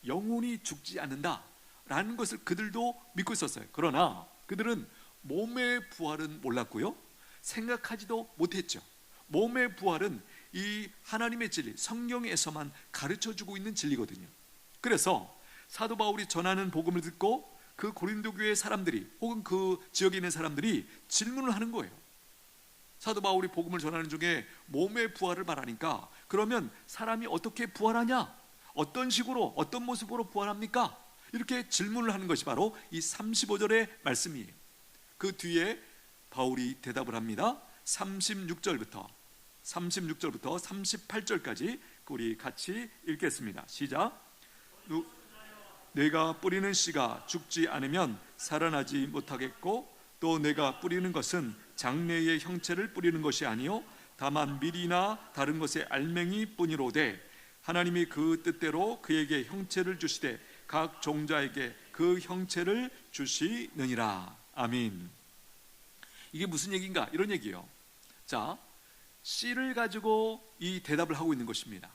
영혼이 죽지 않는다라는 것을 그들도 믿고 있었어요. 그러나 그들은 몸의 부활은 몰랐고요, 생각하지도 못했죠. 몸의 부활은 이 하나님의 진리, 성경에서만 가르쳐주고 있는 진리거든요. 그래서 사도 바울이 전하는 복음을 듣고 그 고린도 교회 사람들이 혹은 그 지역에 있는 사람들이 질문을 하는 거예요. 사도 바울이 복음을 전하는 중에 몸의 부활을 말하니까 그러면 사람이 어떻게 부활하냐? 어떤 식으로, 어떤 모습으로 부활합니까? 이렇게 질문을 하는 것이 바로 이 35절의 말씀이에요. 그 뒤에 바울이 대답을 합니다. 36절부터 38절까지 우리 같이 읽겠습니다. 시작. 내가 뿌리는 씨가 죽지 않으면 살아나지 못하겠고 또 내가 뿌리는 것은 장래의 형체를 뿌리는 것이 아니요 다만 밀이나 다른 것의 알맹이 뿐이로되 하나님이 그 뜻대로 그에게 형체를 주시되 각 종자에게 그 형체를 주시느니라. 아멘. 이게 무슨 얘기인가? 이런 얘기예요. 자, 씨를 가지고 이 대답을 하고 있는 것입니다.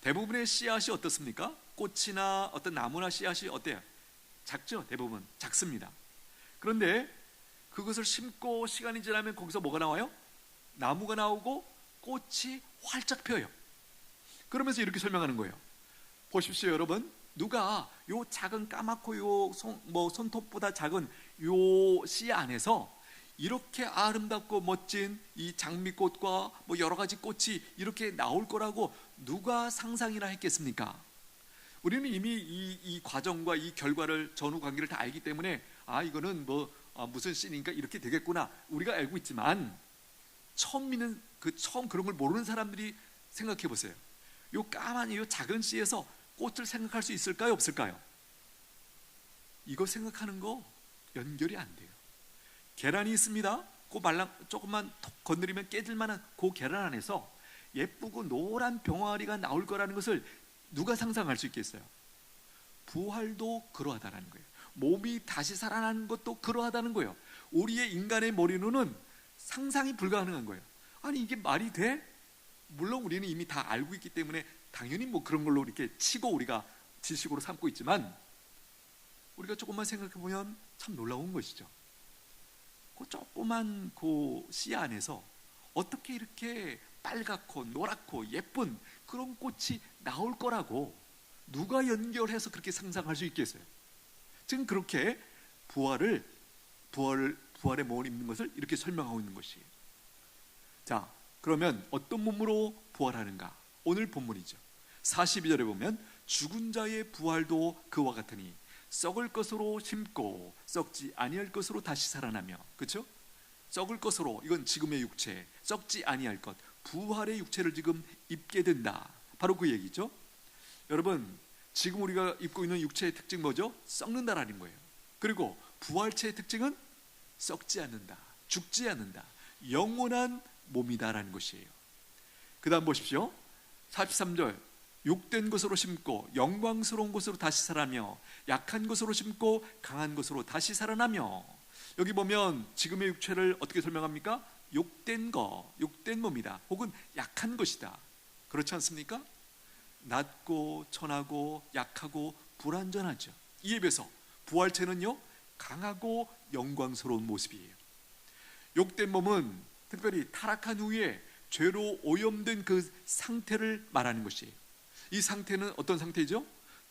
대부분의 씨앗이 어떻습니까? 꽃이나 어떤 나무나 씨앗이 어때요? 작죠? 대부분 작습니다. 그런데 그것을 심고 시간이 지나면 거기서 뭐가 나와요? 나무가 나오고 꽃이 활짝 펴요. 그러면서 이렇게 설명하는 거예요. 보십시오, 여러분. 누가 요 작은 까맣고 요 손톱보다 작은 요 씨 안에서 이렇게 아름답고 멋진 이 장미꽃과 뭐 여러 가지 꽃이 이렇게 나올 거라고 누가 상상이나 했겠습니까? 우리는 이미 이 과정과 이 결과를 전후 관계를 다 알기 때문에 이거는 무슨 씨니까 이렇게 되겠구나 우리가 알고 있지만 처음 그런 걸 모르는 사람들이 생각해 보세요. 요 까만 요 작은 씨에서 꽃을 생각할 수 있을까요, 없을까요? 이거 생각하는 거 연결이 안 돼요. 계란이 있습니다. 그 조금만 톡 건드리면 깨질 만한 그 계란 안에서 예쁘고 노란 병아리가 나올 거라는 것을 누가 상상할 수 있겠어요? 부활도 그러하다는 거예요. 몸이 다시 살아나는 것도 그러하다는 거예요. 우리의 인간의 머리로는 상상이 불가능한 거예요. 아니 이게 말이 돼? 물론 우리는 이미 다 알고 있기 때문에 당연히 뭐 그런 걸로 이렇게 치고 우리가 지식으로 삼고 있지만 우리가 조금만 생각해 보면 참 놀라운 것이죠. 그 조그만 그 씨 안에서 어떻게 이렇게 빨갛고 노랗고 예쁜 그런 꽃이 나올 거라고 누가 연결해서 그렇게 상상할 수 있겠어요? 지금 그렇게 부활의 몸을 입는 것을 이렇게 설명하고 있는 것이에요. 자, 그러면 어떤 몸으로 부활하는가? 오늘 본문이죠. 42절에 보면 죽은 자의 부활도 그와 같으니 썩을 것으로 심고 썩지 아니할 것으로 다시 살아나며, 그렇죠? 썩을 것으로, 이건 지금의 육체, 썩지 아니할 것, 부활의 육체를 지금 입게 된다. 바로 그 얘기죠. 여러분, 지금 우리가 입고 있는 육체의 특징 뭐죠? 썩는다라는 거예요. 그리고 부활체의 특징은 썩지 않는다, 죽지 않는다, 영원한 몸이다라는 것이에요. 그 다음 보십시오. 43절, 욕된 것으로 심고 영광스러운 것으로 다시 살아나며 약한 것으로 심고 강한 것으로 다시 살아나며. 여기 보면 지금의 육체를 어떻게 설명합니까? 욕된 것, 욕된 몸이다, 혹은 약한 것이다. 그렇지 않습니까? 낮고 천하고 약하고 불완전하죠. 이에 비해서 부활체는요, 강하고 영광스러운 모습이에요. 욕된 몸은 특별히 타락한 후에 죄로 오염된 그 상태를 말하는 것이에요. 이 상태는 어떤 상태죠?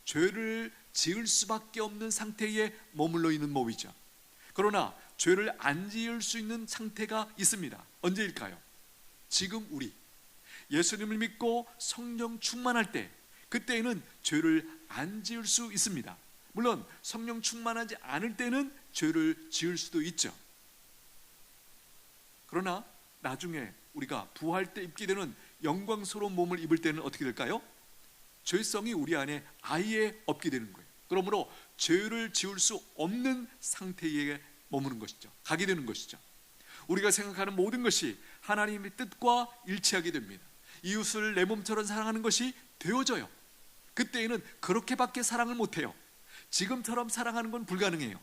죄를 지을 수밖에 없는 상태에 머물러 있는 몸이죠. 그러나 죄를 안 지을 수 있는 상태가 있습니다. 언제일까요? 지금 우리 예수님을 믿고 성령 충만할 때, 그때에는 죄를 안 지을 수 있습니다. 물론 성령 충만하지 않을 때는 죄를 지을 수도 있죠. 그러나 나중에 우리가 부활 때 입게 되는 영광스러운 몸을 입을 때는 어떻게 될까요? 죄성이 우리 안에 아예 없게 되는 거예요. 그러므로 죄를 지을 수 없는 상태에 머무는 것이죠. 가게 되는 것이죠. 우리가 생각하는 모든 것이 하나님의 뜻과 일치하게 됩니다. 이웃을 내 몸처럼 사랑하는 것이 되어져요. 그때에는 그렇게밖에 사랑을 못해요. 지금처럼 사랑하는 건 불가능해요.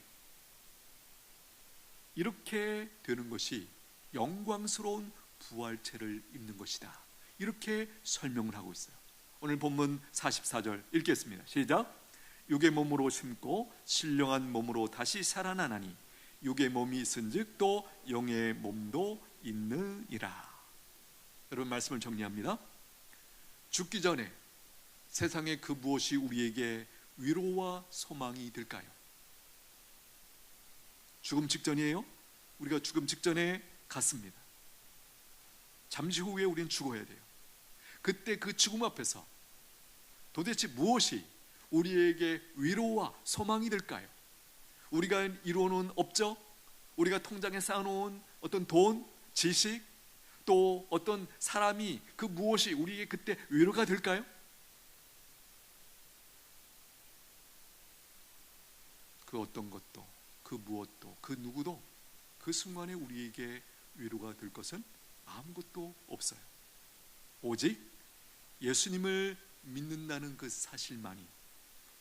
이렇게 되는 것이 영광스러운 부활체를 입는 것이다, 이렇게 설명을 하고 있어요. 오늘 본문 44절 읽겠습니다. 시작. 육의 몸으로 심고 신령한 몸으로 다시 살아나나니 육의 몸이 있은즉 또 영의 몸도 있느니라. 여러분, 말씀을 정리합니다. 죽기 전에 세상의 그 무엇이 우리에게 위로와 소망이 될까요? 죽음 직전이에요. 우리가 죽음 직전에 갔습니다. 잠시 후에 우리는 죽어야 돼요. 그때 그 죽음 앞에서 도대체 무엇이 우리에게 위로와 소망이 될까요? 우리가 이루어놓은 업적, 우리가 통장에 쌓아놓은 어떤 돈, 지식, 또 어떤 사람이, 그 무엇이 우리에게 그때 위로가 될까요? 그 어떤 것도, 그 무엇도, 그 누구도 그 순간에 우리에게 위로가 될 것은 아무것도 없어요. 오직 예수님을 믿는다는 그 사실만이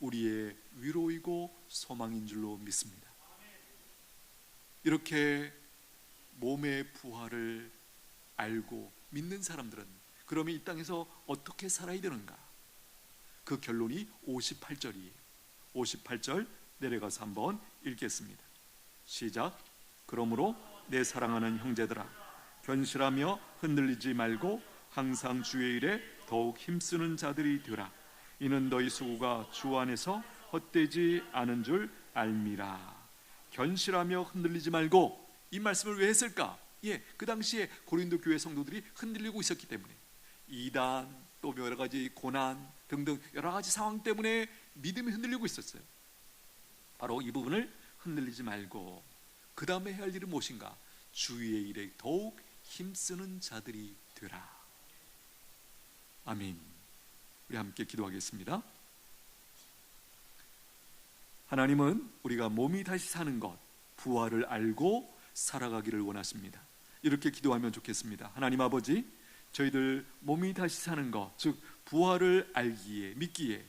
우리의 위로이고 소망인 줄로 믿습니다. 이렇게 몸의 부활을 알고 믿는 사람들은 그러면 이 땅에서 어떻게 살아야 되는가? 그 결론이 58절이에요. 58절 내려가서 한번 읽겠습니다. 시작. 그러므로 내 사랑하는 형제들아, 견실하며 흔들리지 말고 항상 주의 일에 더욱 힘쓰는 자들이 되라. 이는 너희 수고가 주 안에서 헛되지 않은 줄 알미라. 견실하며 흔들리지 말고, 이 말씀을 왜 했을까? 그 당시에 고린도 교회 성도들이 흔들리고 있었기 때문에, 이단, 또 여러 가지 고난 등등 여러 가지 상황 때문에 믿음이 흔들리고 있었어요. 바로 이 부분을 흔들리지 말고, 그 다음에 해야 할 일은 무엇인가? 주의 일에 더욱 힘쓰는 자들이 되라. 아멘. 우리 함께 기도하겠습니다. 하나님은 우리가 몸이 다시 사는 것, 부활을 알고 살아가기를 원하십니다. 이렇게 기도하면 좋겠습니다. 하나님 아버지, 저희들 몸이 다시 사는 것, 즉 부활을 알기에, 믿기에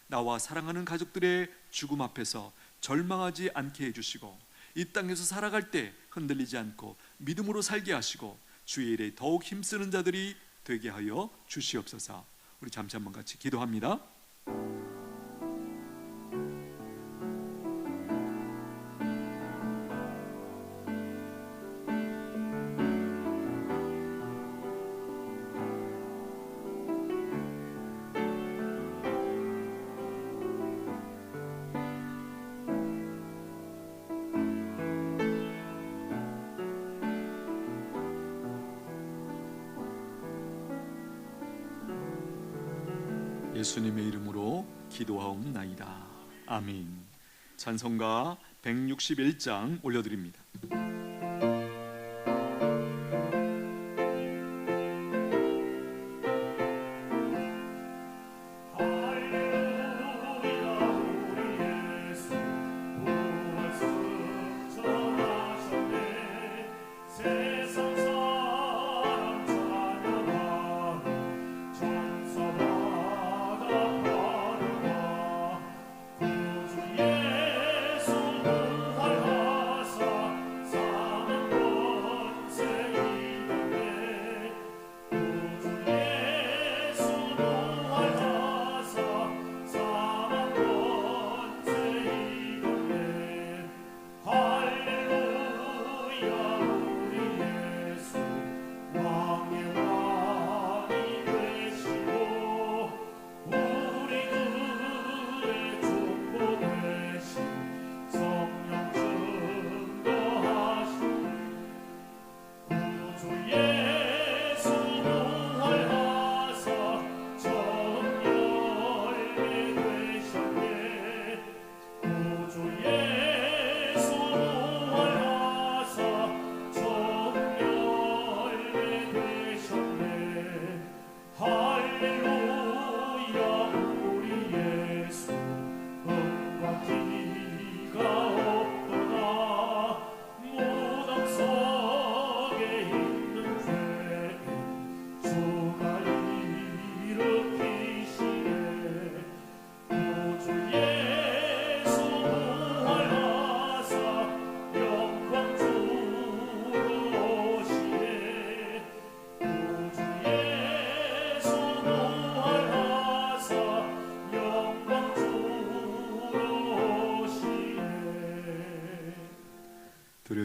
나와 사랑하는 가족들의 죽음 앞에서 절망하지 않게 해주시고, 이 땅에서 살아갈 때 흔들리지 않고 믿음으로 살게 하시고 주의 일에 더욱 힘쓰는 자들이 되게 하여 주시옵소서. 우리 잠시 한번 같이 기도합니다. 예수님의 이름으로 기도하옵나이다. 아멘. 찬송가 161장 올려드립니다.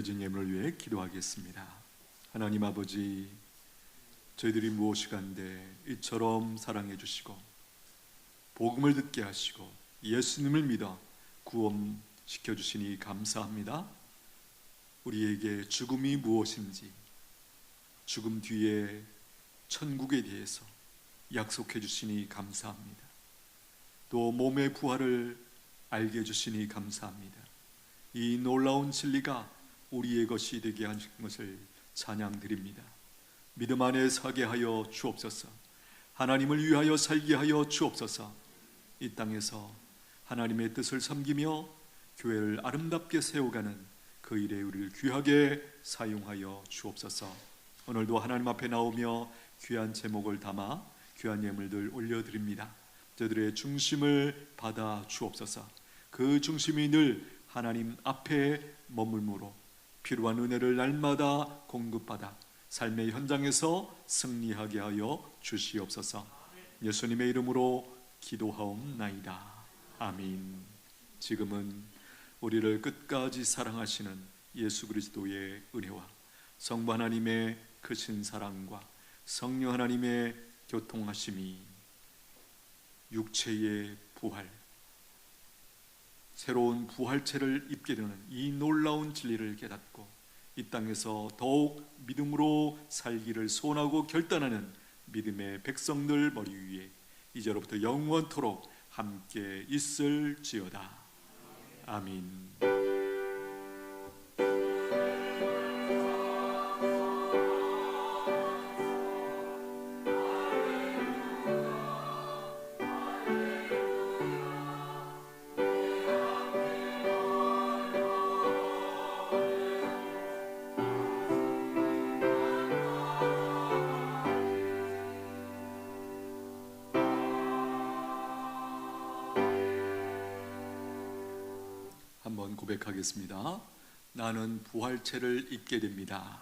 드려진 예물을 위해 기도하겠습니다. 하나님 아버지, 저희들이 무엇이간데 이처럼 사랑해 주시고 복음을 듣게 하시고 예수님을 믿어 구원시켜 주시니 감사합니다. 우리에게 죽음이 무엇인지, 죽음 뒤에 천국에 대해서 약속해 주시니 감사합니다. 또 몸의 부활을 알게 해 주시니 감사합니다. 이 놀라운 진리가 우리의 것이 되게 하신 것을 찬양드립니다. 믿음 안에 서게 하여 주옵소서. 하나님을 위하여 살게 하여 주옵소서. 이 땅에서 하나님의 뜻을 섬기며 교회를 아름답게 세워가는 그 일에 우리를 귀하게 사용하여 주옵소서. 오늘도 하나님 앞에 나오며 귀한 제목을 담아 귀한 예물들 올려드립니다. 저들의 중심을 받아 주옵소서. 그 중심이 늘 하나님 앞에 머물므로 필요한 은혜를 날마다 공급받아 삶의 현장에서 승리하게 하여 주시옵소서. 예수님의 이름으로 기도하옵나이다. 아멘. 지금은 우리를 끝까지 사랑하시는 예수 그리스도의 은혜와 성부 하나님의 크신 사랑과 성령 하나님의 교통하심이 육체의 부활, 새로운 부활체를 입게 되는 이 놀라운 진리를 깨닫고 이 땅에서 더욱 믿음으로 살기를 소원하고 결단하는 믿음의 백성들 머리 위에 이제로부터 영원토록 함께 있을지어다. 아멘. 한번 고백하겠습니다. 나는 부활체를 입게 됩니다.